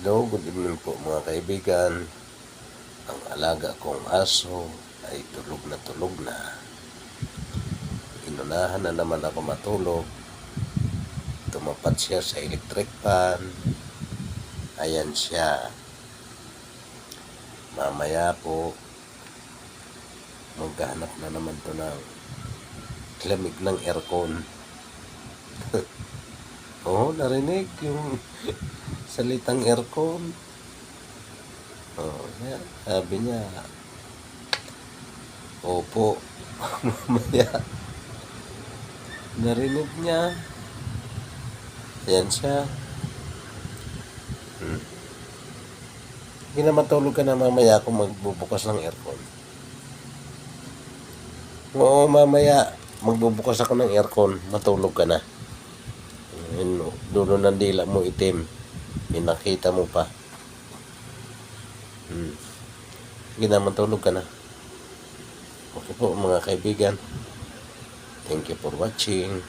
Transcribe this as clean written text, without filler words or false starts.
Hello, good evening po mga kaibigan. Ang alaga kong aso ay tulog na. Inunahan na naman ako matulog. Tumapat siya sa electric fan. Ayan siya. Mamaya po, maghanap na naman to ng lamig ng aircon. Oo, narinig yung salitang aircon. Oh, yan. Sabi niya, opo. Mamaya, narinig niya. Ayan siya. Hindi na matulog ka na mamaya kung magbubukas ng aircon. Oo, mamaya, magbubukas ako ng aircon, matulog ka na. Dulo ng dila mo itim. Pinakita mo pa. Hindi na matulog ka na. Okay po mga kaibigan. Thank you for watching.